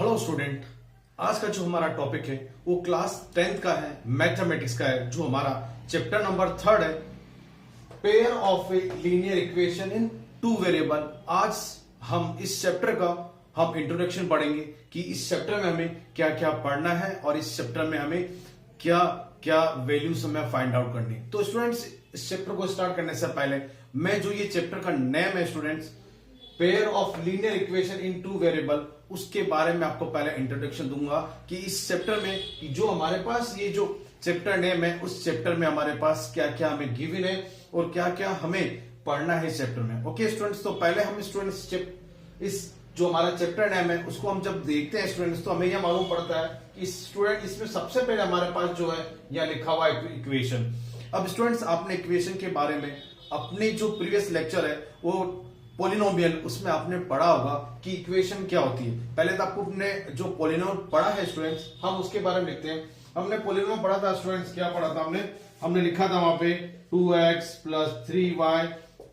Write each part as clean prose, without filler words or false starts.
Hello student. आज का जो हमारा टॉपिक है वो क्लास 10th का है, मैथमेटिक्स का है, जो हमारा चैप्टर नंबर 3 है, pair of a linear equation in two variable. आज हम इस चैप्टर का हम इंट्रोडक्शन पढ़ेंगे कि इस चैप्टर में हमें क्या क्या पढ़ना है और इस चैप्टर में हमें क्या क्या वैल्यूज हमें फाइंड आउट करनी। तो स्टूडेंट्स, इस चैप्टर को स्टार्ट करने से पहले मैं जो ये चैप्टर का नेम है students, pair of linear equation in two variable, उसके बारे में आपको पहले इंट्रोडक्शन दूंगा कि इस चैप्टर में जो हमारे पास ये जो चैप्टर नेम है, उस चैप्टर में हमारे पास क्या क्या हमें गिवन है और क्या क्या हमें पढ़ना है इस चैप्टर में। ओके स्टूडेंट्स, तो पहले हम स्टूडेंट्स इस जो हमारा चैप्टर नेम है उसको हम जब देखते हैं स्टूडेंट्स, तो हमें यह मालूम पड़ता है कि स्टूडेंट इसमें सबसे पहले हमारे पास जो है यह लिखा हुआ इक्वेशन। अब स्टूडेंट्स, आपने इक्वेशन के बारे में अपने जो प्रीवियस लेक्चर है वो पोलिनोमियल, उसमें आपने पढ़ा होगा कि इक्वेशन क्या होती है। पहले तो आपको अपने जो पोलिनोम पढ़ा है स्टूडेंट्स, हम उसके बारे में लिखते हैं। हमने पोलिनोम पढ़ा था स्टूडेंट्स, क्या पढ़ा था हमने लिखा था वहां पे 2x + 3y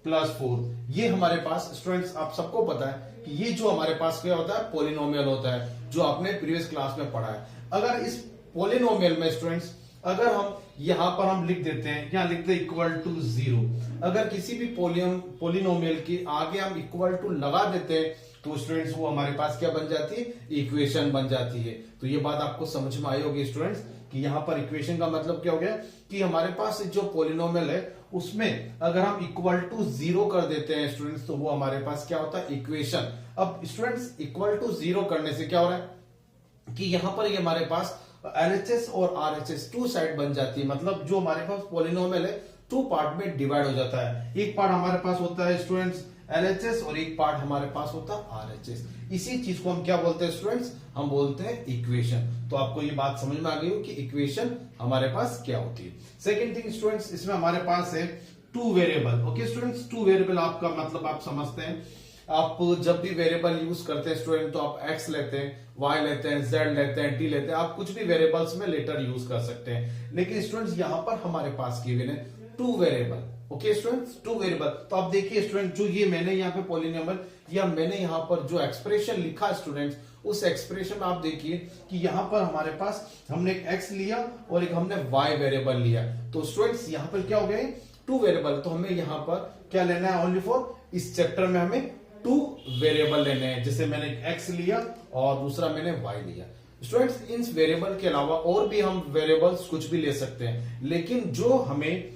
+ 4। ये हमारे पास स्टूडेंट्स आप सबको पता है कि ये जो हमारे पास क्या होता है, पोलिनोमियल होता है, जो आपने प्रीवियस क्लास में पढ़ा है। अगर इस पोलिनोमियल में स्टूडेंट्स अगर हम यहां पर हम लिख देते हैं, यहां लिखते हैं =0, अगर किसी भी पोलिनोमियल के आगे हम = लगा देते हैं तो स्टूडेंट्स वो हमारे पास क्या बन जाती है, इक्वेशन बन जाती है। तो ये बात आपको समझ में आई होगी स्टूडेंट्स कि यहां पर इक्वेशन का मतलब क्या हो गया कि हमारे पास जो पोलिनोमियल है उसमें अगर हम =0 कर देते हैं स्टूडेंट्स, तो वो हमारे पास क्या होता है, इक्वेशन। अब स्टूडेंट्स, =0 करने से क्या हो रहा है कि यहां पर ये हमारे पास LHS और RHS टू साइड बन जाती है। मतलब जो हमारे पास पोलिनोमियल है टू पार्ट में डिवाइड हो जाता है। एक पार्ट हमारे पास होता है स्टूडेंट्स LHS और एक पार्ट हमारे पास होता है RHS। इसी चीज को हम क्या बोलते हैं स्टूडेंट्स, हम बोलते हैं इक्वेशन। तो आपको ये बात समझ में आ गई हो कि इक्वेशन हमारे पास क्या होती है। सेकेंड थिंग स्टूडेंट्स, इसमें हमारे पास है two variable. Okay students, two variable आपका मतलब आप समझते हैं, आप जब भी वेरिएबल यूज करते हैं स्टूडेंट तो आप x लेते हैं, y लेते हैं, z लेते हैं, t लेते हैं, आप कुछ भी वेरिएबल्स में लेटर यूज कर सकते हैं। लेकिन स्टूडेंट्स यहाँ पर हमारे पास गिवन है two variable. Okay students, two variable. तो आप देखिए स्टूडेंट, जो ये मैंने यहाँ पे पोलिनोमियल या मैंने यहाँ पर जो एक्सप्रेशन लिखा स्टूडेंट्स, उस एक्सप्रेशन में आप देखिए कि यहाँ पर हमारे पास हमने एक x लिया और एक हमने y वेरिएबल लिया। तो स्टूडेंट्स यहाँ पर क्या हो गया, टू वेरिएबल। तो हमें यहाँ पर क्या लेना है, ओनली फॉर इस चैप्टर में हमें टू वेरिएबल लेने हैं। जैसे मैंने x लिया और दूसरा मैंने y लिया। स्टूडेंट्स, इन वेरिएबल के अलावा और भी हम वेरिएबल्स कुछ भी ले सकते हैं, लेकिन जो हमें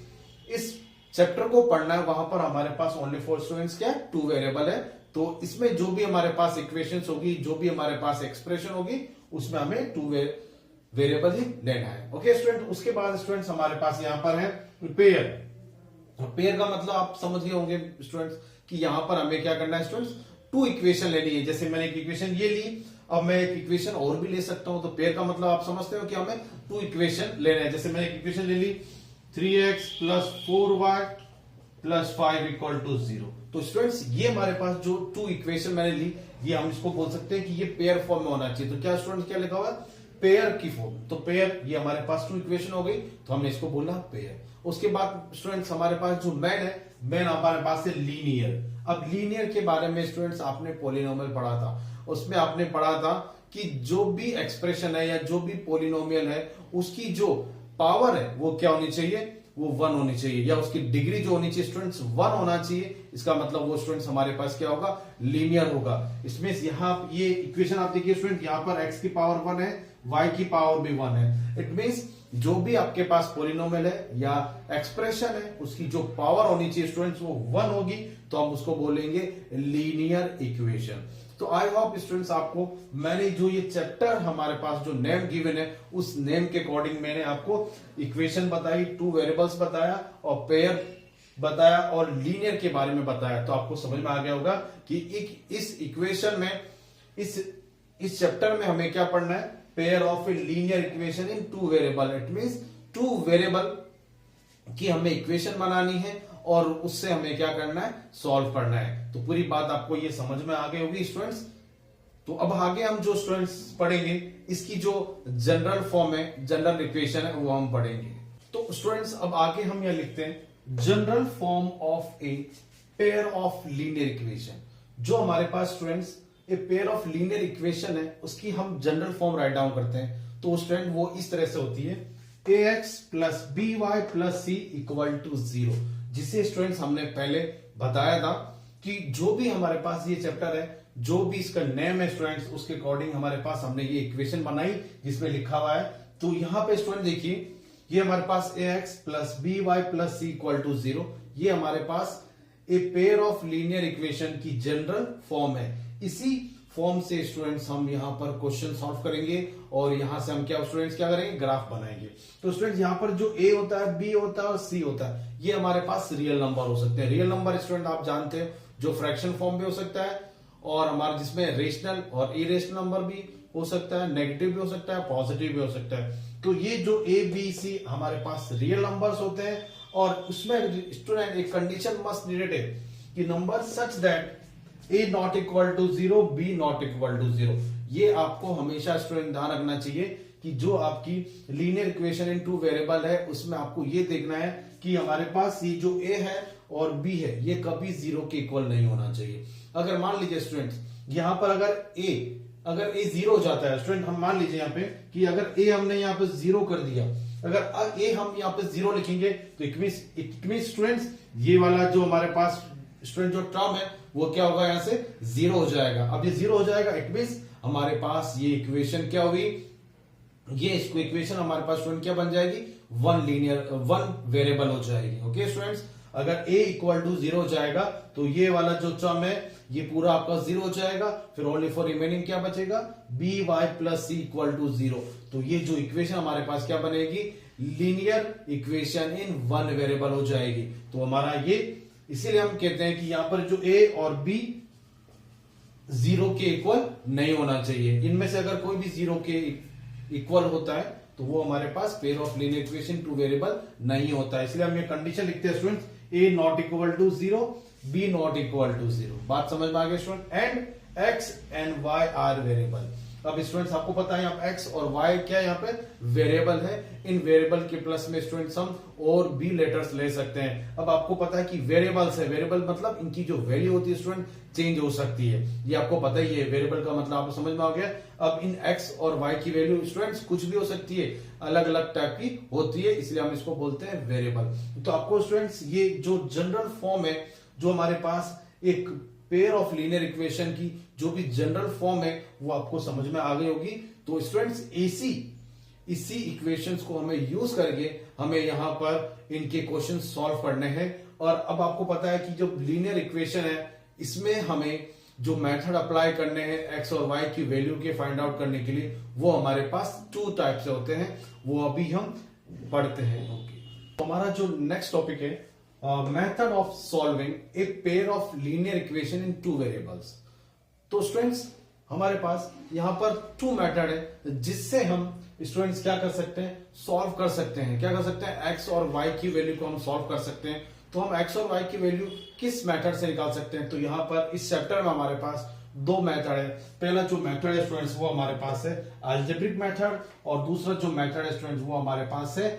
इस चैप्टर को पढ़ना है वहां पर हमारे पास ओनली फॉर स्टूडेंट्स क्या है, टू वेरिएबल है। तो इसमें जो भी हमारे पास इक्वेशंस होगी, जो भी हमारे पास एक्सप्रेशन होगी, उसमें हमें टू वेरिएबल ही लेना है। ओके स्टूडेंट, उसके बाद स्टूडेंट्स हमारे पास यहाँ पर है पेयर। पेयर का मतलब आप समझ गए होंगे स्टूडेंट्स कि यहां पर हमें क्या करना है स्टूडेंट्स, टू इक्वेशन लेनी है। जैसे मैंने एक इक्वेशन ये ली, अब मैं एक इक्वेशन और भी ले सकता हूं। तो पेयर का मतलब आप समझते हो कि हमें टू इक्वेशन लेना है। जैसे मैंने एक इक्वेशन ले ली 3x + 4y + 5 = 0। तो स्टूडेंट्स, ये हमारे पास जो टू इक्वेशन मैंने ली, ये हम इसको बोल सकते हैं कि ये पेयर फॉर्म में होना चाहिए। तो क्या स्टूडेंट्स, क्या लिखा हुआ है, पेयर की फॉर्म। तो पेयर, ये हमारे पास टू इक्वेशन हो गई, तो हमने इसको बोला पेयर। उसके बाद स्टूडेंट्स हमारे पास जो मैन है, मैन हमारे पास है लीनियर। अब लीनियर के बारे में स्टूडेंट्स आपने पोलिनोमियल पढ़ा था, उसमें आपने पढ़ा था कि जो भी एक्सप्रेशन है या जो भी पोलिनोमियल है, उसकी जो पावर है वो क्या होनी चाहिए, वो 1 होनी चाहिए, या उसकी डिग्री जो होनी चाहिए स्टूडेंट्स 1 होना चाहिए। इसका मतलब वो स्टूडेंट्स हमारे पास क्या होगा, लीनियर होगा। इसमें यहाँ ये इक्वेशन आप देखिए स्टूडेंट, यहाँ पर x की पावर 1 है, y की पावर भी 1 है। इट मींस जो भी आपके पास पोलिनोमियल है या एक्सप्रेशन है, उसकी जो पावर होनी चाहिए स्टूडेंट्स वो 1 होगी, तो हम उसको बोलेंगे लीनियर इक्वेशन। तो आई होप स्टूडेंट्स आपको मैंने जो ये चैप्टर हमारे पास जो नेम गिवन है, उस नेम के अकॉर्डिंग मैंने आपको इक्वेशन बताई, टू वेरिएबल्स बताया और पेयर बताया और लीनियर के बारे में बताया। तो आपको समझ में आ गया होगा कि इस इक्वेशन में, इस चैप्टर में हमें क्या पढ़ना है, pair of a linear equation in two variable. It means two variable की हमें इक्वेशन बनानी है और उससे हमें क्या करना है, सॉल्व करना है। तो पूरी बात आपको ये समझ में आ गई होगी स्टूडेंट्स। तो अब आगे हम जो स्टूडेंट्स पढ़ेंगे, इसकी जो जनरल फॉर्म है, जनरल इक्वेशन है, वो हम पढ़ेंगे। तो स्टूडेंट्स अब आगे हम यह लिखते हैं general form of a pair of linear equation. जो हमारे पास students a pair of linear equation है उसकी हम जनरल फॉर्म राइट डाउन करते हैं तो स्टूडेंट वो इस तरह से होती है ax plus B Y plus C equal to 0, जिसे स्टूडेंट्स हमने पहले बताया था कि जो भी हमारे पास ये चैप्टर है, जो भी इसका नेम है स्टूडेंट्स, उसके अकॉर्डिंग हमारे पास हमने ये इक्वेशन बनाई जिसमें लिखा हुआ है। तो यहां पे स्टूडेंट देखिए ये हमारे पास ax plus B Y plus C equal to 0, ये हमारे पास a pair of linear equation की जनरल फॉर्म है। इसी फॉर्म से स्टूडेंट्स हम यहां पर क्वेश्चन सॉल्व करेंगे और यहां से हम क्या स्टूडेंट्स क्या करेंगे, ग्राफ बनाएंगे। तो स्टूडेंट्स यहां पर जो a होता है, b होता है और c होता है, ये हमारे पास रियल नंबर हो सकते हैं। रियल नंबर स्टूडेंट आप जानते हैं जो फ्रैक्शन फॉर्म भी हो सकता है और हमारे जिसमें रेशनल और इरेशनल नंबर भी हो सकता है, नेगेटिव भी हो सकता है, पॉजिटिव भी हो सकता है। तो ये जो a b c हमारे पास रियल नंबर्स होते हैं और उसमें स्टूडेंट एक कंडीशन मस्ट नीडेड है कि number such that a not equal to 0, b not equal to 0। ये आपको हमेशा स्टूडेंट ध्यान रखना चाहिए कि जो आपकी लीनियर इक्वेशन इन टू वेरिएबल है उसमें आपको ये देखना है कि हमारे पास ये जो a है और b है ये कभी 0 के इक्वल नहीं होना चाहिए। अगर मान लीजिए स्टूडेंट्स यहां पर अगर a 0 हो जाता है स्टूडेंट, हम मान लीजिए यहाँ पे कि अगर a हमने यहाँ पे 0 कर दिया, अगर a हम यहाँ पे 0 लिखेंगे तो इट मींस स्टूडेंट्स ये वाला जो हमारे पास स्टूडेंट जो टर्म है वो क्या होगा, यहाँ से 0 हो जाएगा। अब ये 0 हो जाएगा इट मींस हमारे पास ये इक्वेशन क्या होगी, ये इसको इक्वेशन हमारे पास स्टूडेंट क्या बन जाएगी, वन वेरिएबल हो जाएगी। ओके स्टूडेंट्स, अगर a इक्वल टू 0 हो जाएगा तो ये वाला जो टर्म है ये पूरा आपका 0 हो जाएगा, फिर ओनली फॉर रिमेनिंग क्या बचेगा, B Y plus C equal to 0। तो ये जो इक्वेशन हमारे पास क्या बनेगी, linear equation in one variable हो जाएगी। तो हमारा ये इसीलिए हम कहते हैं कि यहां पर जो a और b 0 के इक्वल नहीं होना चाहिए। इनमें से अगर कोई भी 0 के इक्वल होता है तो वो हमारे पास pair of linear equation two variable नहीं होता है। इसलिए हम ये कंडीशन लिखते हैं students, a not equal to 0, b not equal to 0। बात समझ में आ गई student. And x and y are variable. अब स्टूडेंट्स आपको पता है यहाँ x और y क्या यहाँ पे वेरिएबल है। इन वेरिएबल के प्लस में स्टूडेंट्स हम और भी लेटर्स ले सकते हैं। अब आपको पता है कि वेरिएबल्स है, वेरिएबल मतलब इनकी जो वैल्यू होती है स्टूडेंट चेंज हो सकती है, ये आपको पता ही है। वेरिएबल का मतलब आपको समझ में आ गया। अब इन x और y की वैल्यू स्टूडेंट्स कुछ भी हो सकती है, अलग अलग टाइप की होती है, इसलिए हम इसको बोलते हैं वेरिएबल। तो आपको स्टूडेंट्स ये जो जनरल फॉर्म है, जो हमारे पास एक पेयर ऑफ लीनियर इक्वेशन की जो भी जनरल फॉर्म है वो आपको समझ में आ गई होगी। तो स्टूडेंट्स इसी इक्वेशंस को हमें यूज करके हमें यहां पर इनके क्वेश्चन सॉल्व करने हैं। और अब आपको पता है कि जो लीनियर इक्वेशन है इसमें हमें जो मेथड अप्लाई करने हैं एक्स और वाई की वैल्यू के फाइंड आउट करने के लिए, वो हमारे पास 2 टाइप से होते हैं, वो अभी हम पढ़ते हैं। ओके, हमारा जो नेक्स्ट टॉपिक है method of solving A pair of linear equation in 2 variables. तो स्टूडेंट्स हमारे पास यहां पर 2 मेथड है जिससे हम स्टूडेंट्स क्या कर सकते हैं, सॉल्व कर सकते हैं। क्या कर सकते हैं, एक्स और वाई की वैल्यू को हम सॉल्व कर सकते हैं। तो हम एक्स और वाई की वैल्यू किस मेथड से निकाल सकते हैं, तो यहां पर इस चैप्टर में हमारे पास 2 मेथड है। पहला जो मेथड है स्टूडेंट्स वो हमारे पास है अलजेब्रिक मेथड, और दूसरा जो मेथड है स्टूडेंट्स वो हमारे पास है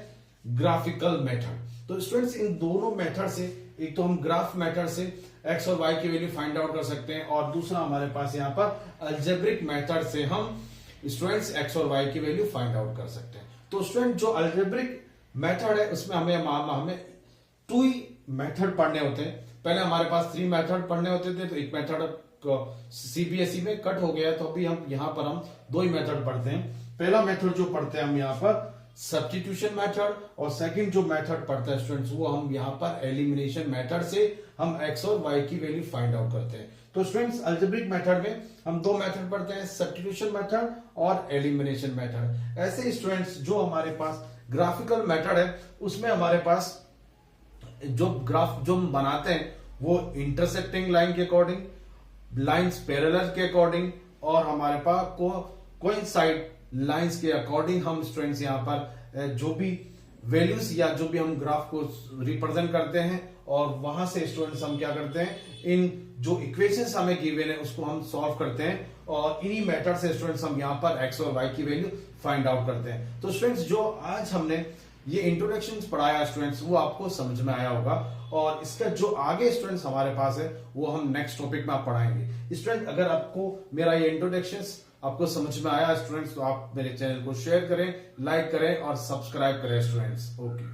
ग्राफिकल मेथड। तो स्टूडेंट्स इन दोनों मेथड से, एक तो हम ग्राफ मेथड से एक्स और वाई की वैल्यू फाइंड आउट कर सकते हैं, और दूसरा हमारे पास यहाँ पर अलजेब्रिक मेथड से हम स्टूडेंट्स एक्स और वाई की वैल्यू फाइंड आउट कर सकते हैं। तो स्टूडेंट जो अलजेब्रिक मेथड है उसमें हमें 2 ही मेथड पढ़ने होते हैं। पहले हमारे पास 3 मेथड पढ़ने होते थे, तो एक मेथड सीबीएसई में कट हो गया, तो अभी हम यहाँ पर हम 2 ही मेथड पढ़ते हैं। पहला मेथड जो पढ़ते हैं हम यहाँ पर सब्स्टिट्यूशन मेथड, और सेकंड जो मेथड पढ़ता है स्टूडेंट्स वो हम यहाँ पर एलिमिनेशन मेथड से हम एक्स और वाई की वैल्यू फाइंड आउट करते हैं। तो स्टूडेंट्स अलजेब्रिक मेथड में हम 2 मेथड पढ़ते हैं, सब्स्टिट्यूशन मेथड और एलिमिनेशन मेथड। ऐसे स्टूडेंट्स जो हमारे पास ग्राफिकल मेथड है उसमें हमारे पास जो ग्राफ जो हम बनाते हैं वो इंटरसेक्टिंग लाइन के अकॉर्डिंग, लाइंस पैरेलल के अकॉर्डिंग, और हमारे पास कोइंसाइड लाइंस के अकॉर्डिंग हम स्टूडेंट्स यहाँ पर जो भी वैल्यूज या जो भी हम ग्राफ को रिप्रेजेंट करते हैं, और वहां से स्टूडेंट्स हम क्या करते हैं, इन जो इक्वेशंस हमें गिवन है उसको हम सॉल्व करते हैं, और इन्हीं मेथड से स्टूडेंट्स हम यहाँ पर एक्स और वाई की वैल्यू फाइंड आउट करते हैं। तो स्टूडेंट्स जो आज हमने ये इंट्रोडक्शन पढ़ाया स्टूडेंट्स, वो आपको समझ में आया होगा, और इसका जो आगे स्टूडेंट्स हमारे पास है वो हम नेक्स्ट टॉपिक में आप पढ़ाएंगे। स्टूडेंट अगर आपको मेरा ये इंट्रोडक्शन आपको समझ में आया स्टूडेंट्स, तो आप मेरे चैनल को शेयर करें, लाइक करें और सब्सक्राइब करें स्टूडेंट्स। ओके।